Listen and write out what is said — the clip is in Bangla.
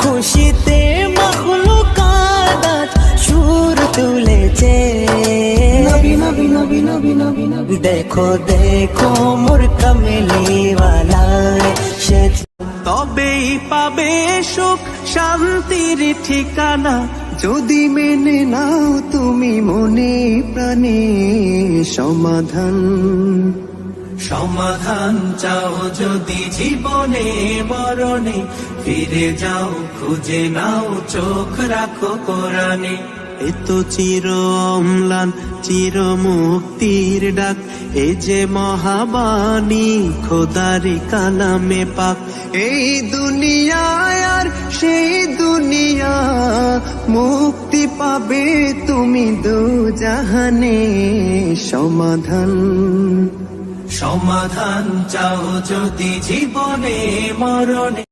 খুশিতে মাখলুকাত সুর তুলেছে। নবী নবী নবী নবী নবী নবী দেখো দেখো মোর কামলিওয়ালা সে, তবেই পাবে সুখ শান্তির ঠিকানা যদি মেনে নাও তুমি মনে প্রাণে সমাধান। সমাধান চাও যদি জীবনে মরণে, ফিরে যাও খুঁজে নাও চোখ রাখো কোরআনে। এ তো চির অম্লান চির মুক্তির ডাক, এ যে মহাবাণী খোদারি কালামে পাক। এই দুনিয়ায় আর সেই দুনিয়া, মুক্তি পাবে তুমি দুজাহানে সমাধান। সমাধান চাও যদি জীবনে মরণে।